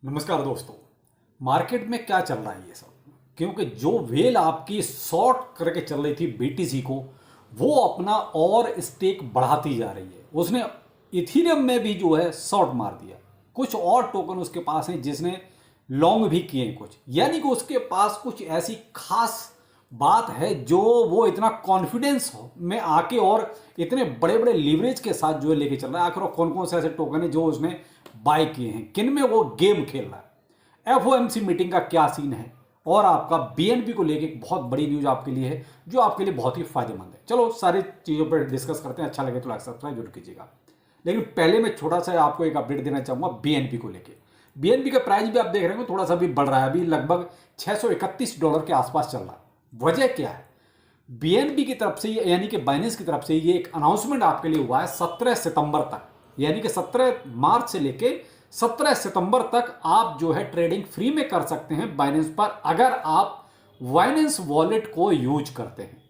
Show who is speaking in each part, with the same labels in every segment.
Speaker 1: नमस्कार दोस्तों। मार्केट में क्या चल रहा है ये सब, क्योंकि जो वेल आपकी शॉर्ट करके चल रही थी बीटीसी को, वो अपना और स्टेक बढ़ाती जा रही है। उसने इथीरियम में भी जो है शॉर्ट मार दिया। कुछ और टोकन उसके पास हैं जिसने लॉन्ग भी किए हैं कुछ, यानी कि उसके पास कुछ ऐसी खास बात है जो वो इतना कॉन्फिडेंस में आके और इतने बड़े बड़े लीवरेज के साथ जो है लेके चल रहा है। आखिर कौन कौन से ऐसे टोकन है जो उसने बाय किए हैं, किन में वो गेम खेल रहा है, एफओएमसी मीटिंग का क्या सीन है, और आपका बीएनबी को लेके एक बहुत बड़ी न्यूज आपके लिए है जो आपके लिए बहुत ही फायदेमंद है। चलो सारी चीज़ों पर डिस्कस करते हैं। अच्छा लगे तो लाइक सब्सक्राइब जरूर कीजिएगा। लेकिन पहले मैं छोटा सा आपको एक अपडेट देना चाहूंगा बीएनबी को लेके। बीएनबी का प्राइस भी आप देख रहे हो थोड़ा सा भी बढ़ रहा है, अभी लगभग $631 के आसपास चल रहा है। वजह क्या है? बीएनबी की तरफ से यानी कि बाइनेंस की तरफ से ये एक अनाउंसमेंट आपके लिए हुआ है 17 सितंबर तक, यानी कि 17 मार्च से लेके 17 सितंबर तक आप जो है ट्रेडिंग फ्री में कर सकते हैं बाइनेंस पर, अगर आप बाइनेंस वॉलेट को यूज करते हैं।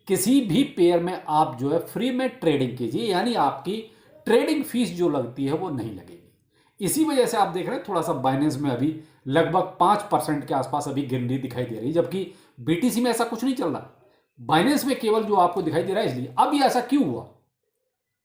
Speaker 1: किसी भी पेयर में आप जो है फ्री में ट्रेडिंग कीजिए, यानी आपकी ट्रेडिंग फीस जो लगती है वो नहीं लगेगी। इसी वजह से आप देख रहे हैं थोड़ा सा बाइनेंस में अभी लगभग 5% के आसपास अभी गिरनी दिखाई दे रही है, जबकि बीटीसी में ऐसा कुछ नहीं चल रहा। बाइनेंस में केवल जो आपको दिखाई दे रहा है। इसलिए अब ये ऐसा क्यों हुआ?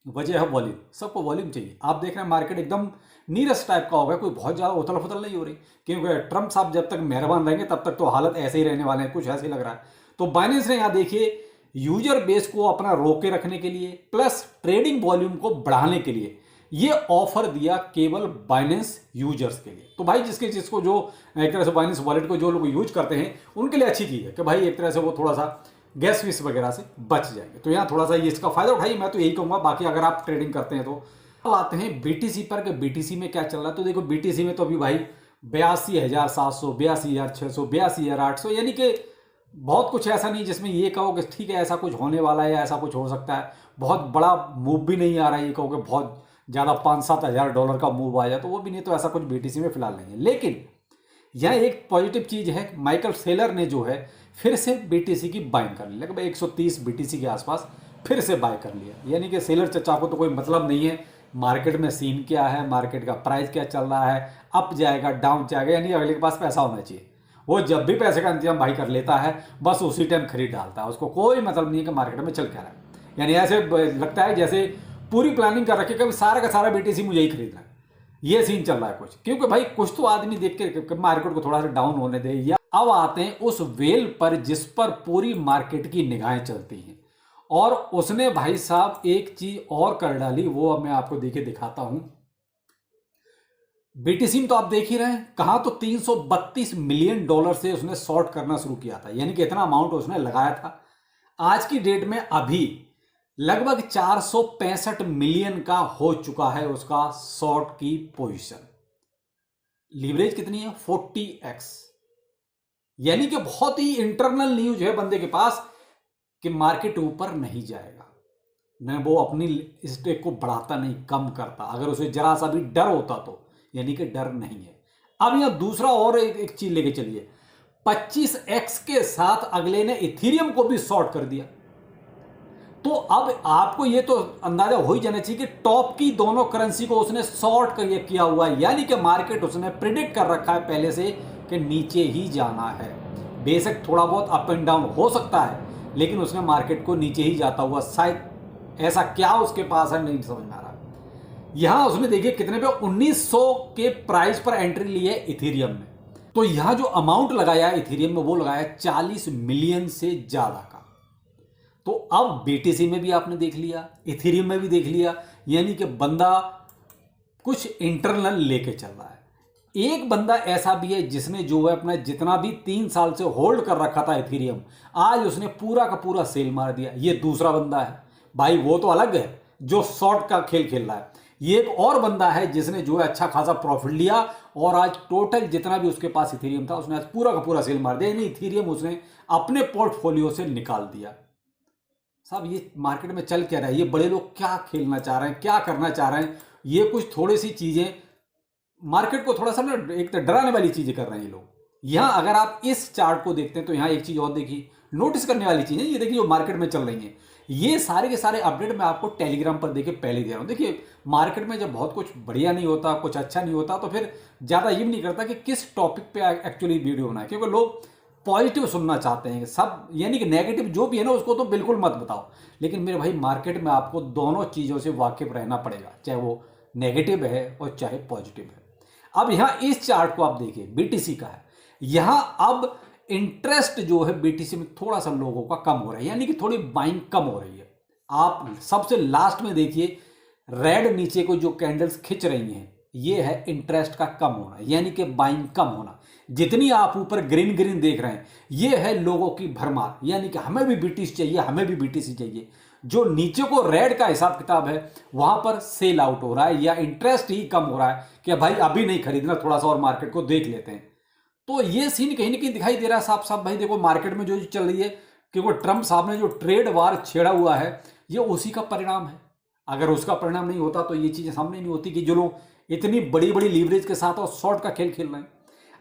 Speaker 1: वजह है वॉल्यूम। सबको वॉल्यूम चाहिए। आप देख रहे हैं मार्केट एकदम नीरस टाइप का होगा, कोई बहुत ज़्यादा उथल फुथल नहीं हो रही, क्योंकि ट्रम्प साहब जब तक मेहरबान रहेंगे तब तक तो हालत ऐसे ही रहने वाले हैं, कुछ ऐसे ही लग रहा है। तो बाइनेंस ने यहाँ देखिए यूजर बेस को अपना रोके रखने के लिए प्लस ट्रेडिंग वॉल्यूम को बढ़ाने के लिए ये ऑफर दिया केवल बाइनेंस यूजर्स के लिए। तो भाई जिसको जो एक तरह से बाइनेंस वॉलेट को जो लोग यूज करते हैं उनके लिए अच्छी चीज़ है कि भाई एक तरह से वो थोड़ा सा गैस फीस वगैरह से बच जाएंगे। तो यहाँ थोड़ा सा ये इसका फायदा उठाइए, मैं तो यही कहूँगा। बाकी अगर आप ट्रेडिंग करते हैं तो अब आते हैं बीटीसी पर कि बीटीसी में क्या चल रहा है। तो देखो बीटीसी में तो अभी भाई 82,700, 82,600, 82,800, यानी कि बहुत कुछ ऐसा नहीं जिसमें ये कहो कि ठीक है ऐसा कुछ होने वाला है या ऐसा कुछ हो सकता है। बहुत बड़ा मूव भी नहीं आ रहा है, ये कहो कि बहुत ज़्यादा $5-7 का मूव आ जाए तो वो भी नहीं। तो ऐसा कुछ बीटीसी में फिलहाल नहीं है। लेकिन यह एक पॉजिटिव चीज़ है, माइकल सेलर ने जो है फिर से बीटीसी की बाइंग कर लिया, लगभग 130 बीटीसी के आसपास फिर से बाय कर लिया। यानी कि सेलर चचा को तो कोई मतलब नहीं है मार्केट में सीन क्या है, मार्केट का प्राइस क्या चल रहा है, अप जाएगा डाउन जाएगा, यानी अगले के पास पैसा होना चाहिए। वो जब भी पैसे का इंतजाम भाई कर लेता है बस उसी टाइम खरीद डालता है, उसको कोई मतलब नहीं है कि मार्केट में चल क्या रहा है। यानी ऐसे लगता है जैसे पूरी प्लानिंग कर रखी कि सारा का सारा बीटीसी मुझे ही खरीदना है। ये सीन चल रहा है कुछ, क्योंकि भाई कुछ तो आदमी देख के मार्केट को थोड़ा सा डाउन होने दे। या अब आते हैं उस वेल पर जिस पर पूरी मार्केट की निगाहें चलती हैं, और उसने भाई साहब एक चीज और कर डाली, वो अब मैं आपको देखे दिखाता हूं। बीटीसी में तो आप देख ही रहे हैं कहां, तो $332 मिलियन से उसने शॉर्ट करना शुरू किया था, यानी कि इतना अमाउंट उसने लगाया था। आज की डेट में अभी लगभग 465 मिलियन का हो चुका है उसका शॉर्ट की पोजीशन। लीवरेज कितनी है? 40x, यानी कि बहुत ही इंटरनल न्यूज है बंदे के पास कि मार्केट ऊपर नहीं जाएगा। न वो अपनी स्टेक को बढ़ाता नहीं, कम करता। अगर उसे जरा सा भी डर होता तो, यानी कि डर नहीं है। अब यहां दूसरा और एक चीज लेके चलिए। 25x के साथ अगले ने इथीरियम को भी शॉर्ट कर दिया। तो अब आपको ये तो अंदाजा हो ही जाना चाहिए कि टॉप की दोनों करेंसी को उसने शॉर्ट किया हुआ है, यानी कि मार्केट उसने प्रिडिक्ट कर रखा है पहले से कि नीचे ही जाना है। बेशक थोड़ा बहुत अप एंड डाउन हो सकता है, लेकिन उसने मार्केट को नीचे ही जाता हुआ, शायद ऐसा क्या उसके पास है नहीं समझ में आ रहा। यहां उसने देखिए कितने पे 1900 के प्राइस पर एंट्री ली है इथीरियम में। तो यहां जो अमाउंट लगाया है इथीरियम में वो लगाया 40 मिलियन से ज्यादा का। तो अब बीटीसी में भी आपने देख लिया, इथेरियम में भी देख लिया, यानी कि बंदा कुछ इंटरनल लेके चल रहा है। एक बंदा ऐसा भी है जिसने जो है अपना जितना भी 3 साल से होल्ड कर रखा था इथेरियम, आज उसने पूरा का पूरा सेल मार दिया। ये दूसरा बंदा है भाई, वो तो अलग है जो शॉर्ट का खेल खेल रहा है। ये एक और बंदा है जिसने जो है अच्छा खासा प्रॉफिट लिया और आज टोटल जितना भी उसके पास इथेरियम था उसने आज पूरा का पूरा सेल मार दिया, यानी इथेरियम उसने अपने पोर्टफोलियो से निकाल दिया। साहब ये मार्केट में चल क्या रहा है? ये बड़े लोग क्या खेलना चाह रहे हैं, क्या करना चाह रहे हैं? ये कुछ थोड़ी सी चीजें मार्केट को थोड़ा सा ना एक तो डराने वाली चीजें कर रहे हैं ये लोग। यहां अगर आप इस चार्ट को देखते हैं तो यहां एक चीज और देखिए, नोटिस करने वाली चीज है। ये देखिए जो मार्केट में चल रही है, ये सारे के सारे अपडेट मैं आपको टेलीग्राम पर देखिए पहले दे रहा हूँ। देखिए मार्केट में जब बहुत कुछ बढ़िया नहीं होता, कुछ अच्छा नहीं होता, तो फिर ज़्यादा ये भी नहीं करता कि किस टॉपिक पे एक्चुअली वीडियो बनाए, क्योंकि लोग पॉजिटिव सुनना चाहते हैं सब, यानी कि नेगेटिव जो भी है ना उसको तो बिल्कुल मत बताओ। लेकिन मेरे भाई मार्केट में आपको दोनों चीज़ों से वाकिफ रहना पड़ेगा, चाहे वो नेगेटिव है और चाहे पॉजिटिव है। अब यहाँ इस चार्ट को आप देखिए, बीटीसी का है। यहाँ अब इंटरेस्ट जो है बीटीसी में थोड़ा सा लोगों का कम हो रहा है, यानी कि थोड़ी बाइंग कम हो रही है। आप सबसे लास्ट में देखिए, रेड नीचे को जो कैंडल्स खिंच रही हैं, ये है इंटरेस्ट का कम होना, यानी कि बाइंग कम होना। जितनी आप ऊपर ग्रीन ग्रीन देख रहे हैं, ये है लोगों की भरमार, यानी कि हमें भी बीटीसी चाहिए, हमें भी बीटीसी चाहिए। जो नीचे को रेड का हिसाब किताब है, वहां पर सेल आउट हो रहा है या इंटरेस्ट ही कम हो रहा है कि भाई अभी नहीं खरीदना, थोड़ा सा और मार्केट को देख लेते हैं। तो ये सीन कहीं ना कहीं दिखाई दे रहा है साफ साफ। भाई देखो मार्केट में जो चल रही है, क्योंकि ट्रंप साहब ने जो ट्रेड वार छेड़ा हुआ है, ये उसी का परिणाम है। अगर उसका परिणाम नहीं होता तो ये चीजें सामने नहीं होती कि जो लोग इतनी बड़ी बड़ी लीवरेज के साथ और शॉर्ट का खेल खेल रहे हैं।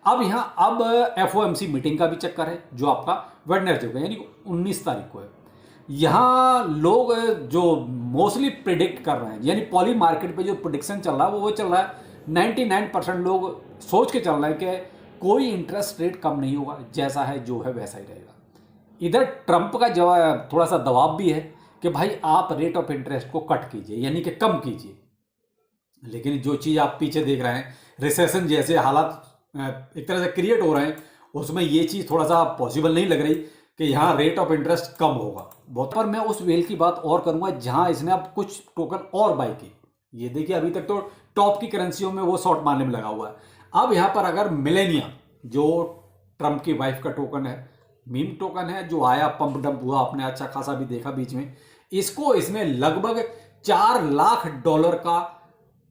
Speaker 1: अब यहाँ अब एफओएमसी मीटिंग का भी चक्कर है, जो आपका वेडनेसडे को यानी 19 तारीख को है। यहाँ लोग जो मोस्टली प्रिडिक्ट कर रहे हैं, यानी पॉली मार्केट पे जो प्रिडिक्शन चल रहा है वो चल रहा है 99% लोग सोच के चल रहे हैं कि कोई इंटरेस्ट रेट कम नहीं होगा, जैसा है जो है वैसा ही रहेगा। इधर ट्रंप का जवाब थोड़ा सा दबाव भी है कि भाई आप रेट ऑफ इंटरेस्ट को कट कीजिए, यानी कि कम कीजिए। लेकिन जो चीज़ आप पीछे देख रहे हैं, रिसेशन जैसे हालात एक तरह से क्रिएट हो रहे हैं, उसमें ये चीज़ थोड़ा सा पॉसिबल नहीं लग रही कि यहाँ रेट ऑफ इंटरेस्ट कम होगा बहुत। पर मैं उस वेल की बात और करूंगा जहां इसने अब कुछ टोकन और बाई की। ये देखिए अभी तक तो टॉप की करेंसियों में वो शॉर्ट मारने में लगा हुआ है। अब यहाँ पर अगर मिलेनिया, जो ट्रंप की वाइफ का टोकन है, मीम टोकन है, जो आया पंप डंप हुआ, आपने अच्छा खासा भी देखा बीच में, इसको इसने लगभग $4 लाख का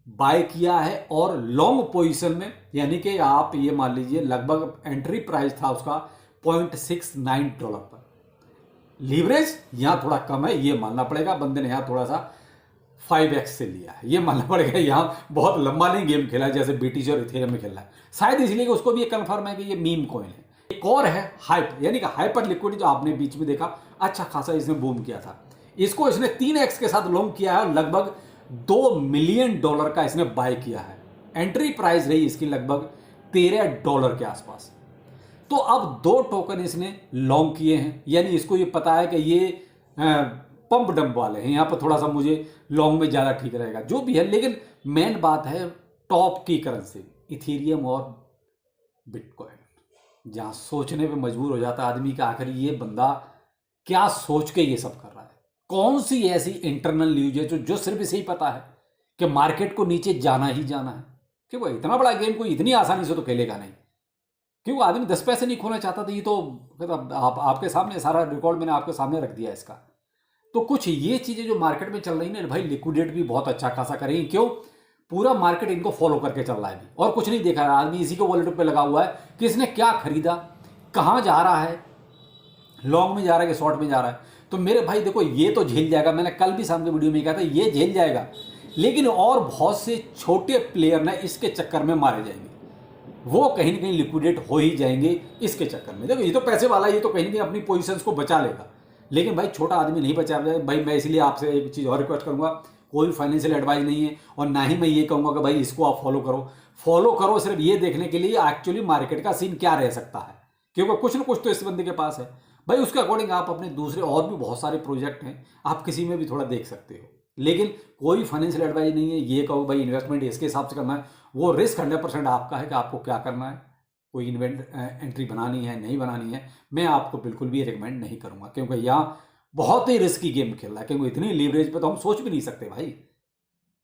Speaker 1: बाय किया है और लॉन्ग पोजीशन में, यानी कि आप ये मान लीजिए लगभग एंट्री प्राइस था उसका $0.69 पर। लीवरेज यहां थोड़ा कम है, ये मानना पड़ेगा, बंदे ने यहां थोड़ा सा 5x से लिया है, ये मानना पड़ेगा। यहां बहुत लंबा नहीं गेम खेला जैसे बीटीसी और इथेरियम में खेल रहा है, शायद इसलिए कि उसको भी ये कंफर्म है कि ये मीम कॉइन है। एक और है हाइप, यानी कि हाइपर लिक्विड, जो आपने बीच में देखा अच्छा खासा इसने बूम किया था, इसको इसने 3x के साथ लॉन्ग किया है और लगभग $2 मिलियन का इसने बाय किया है। एंट्री प्राइस रही इसकी लगभग $13 के आसपास। तो अब 2 टोकन इसने लॉन्ग किए हैं, यानी इसको ये पता है कि ये पंप डंप वाले हैं, यहां पर थोड़ा सा मुझे लॉन्ग में ज़्यादा ठीक रहेगा, जो भी है। लेकिन मेन बात है टॉप की करेंसी इथेरियम और बिटकॉइन, जहां सोचने पे मजबूर हो जाता है आदमी का आखिर ये बंदा क्या सोच के ये सब कर रहा है। कौन सी ऐसी इंटरनल न्यूज है जो सिर्फ इसे ही पता है कि मार्केट को नीचे जाना ही जाना है। क्योंकि इतना बड़ा गेम कोई इतनी आसानी से तो खेलेगा नहीं, क्योंकि आदमी 10 पैसे नहीं खोना चाहता था। ये तो मतलब आपके सामने सारा रिकॉर्ड मैंने आपके सामने रख दिया इसका। तो कुछ ये चीज़ें जो मार्केट में चल रही हैं भाई, लिक्विडेट भी बहुत अच्छा खासा करेंगे। क्यों? पूरा मार्केट इनको फॉलो करके चल रहा है अभी, और कुछ नहीं देखा है आदमी, इसी को वॉलेट पे लगा हुआ है कि इसने क्या खरीदा, कहाँ जा रहा है, लॉन्ग में जा रहा है कि शॉर्ट में जा रहा है। तो मेरे भाई देखो, ये तो झेल जाएगा, मैंने कल भी सामने वीडियो में कहा था ये झेल जाएगा, लेकिन और बहुत से छोटे प्लेयर ना इसके चक्कर में मारे जाएंगे, वो कहीं ना कहीं लिक्विडेट हो ही जाएंगे इसके चक्कर में। देखो ये तो पैसे वाला, ये तो कहीं ना कहीं अपनी पोजीशंस को बचा लेगा, लेकिन भाई छोटा आदमी नहीं बचा जाए। भाई मैं इसलिए आपसे एक चीज़ और रिक्वेस्ट करूंगा, कोई फाइनेंशियल एडवाइस नहीं है और ना ही मैं ये कहूँगा कि भाई इसको आप फॉलो करो सिर्फ ये देखने के लिए एक्चुअली मार्केट का सीन क्या रह सकता है, क्योंकि कुछ ना कुछ तो इस बंदे के पास है भाई। उसके अकॉर्डिंग आप अपने दूसरे और भी बहुत सारे प्रोजेक्ट हैं, आप किसी में भी थोड़ा देख सकते हो, लेकिन कोई फाइनेंशियल एडवाइस नहीं है। ये कहो भाई इन्वेस्टमेंट इसके हिसाब से करना है, वो रिस्क 100% आपका है कि आपको क्या करना है, कोई एंट्री बनानी है नहीं बनानी है। मैं आपको बिल्कुल भी रिकमेंड नहीं करूंगा, क्योंकि यहाँ बहुत ही रिस्की गेम खेल रहा है, क्योंकि इतनी लीवरेज पे तो हम सोच भी नहीं सकते भाई।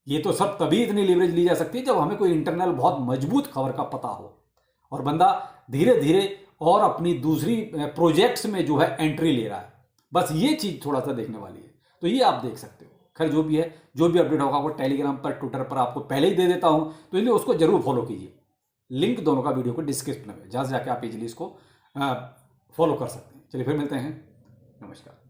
Speaker 1: ये तो सब तभी इतनी लीवरेज ली जा सकती है जब हमें कोई इंटरनल बहुत मजबूत खबर का पता हो और बंदा धीरे धीरे और अपनी दूसरी प्रोजेक्ट्स में जो है एंट्री ले रहा है। बस ये चीज़ थोड़ा सा देखने वाली है, तो ये आप देख सकते हो। खैर जो भी है, जो भी अपडेट होगा वो टेलीग्राम पर, ट्विटर पर आपको पहले ही दे देता हूं, तो इसलिए उसको जरूर फॉलो कीजिए। लिंक दोनों का वीडियो को डिस्क्रिप्शन में, जहां से जाके आप इजीली इसको फॉलो कर सकते हैं। चलिए फिर मिलते हैं, नमस्कार।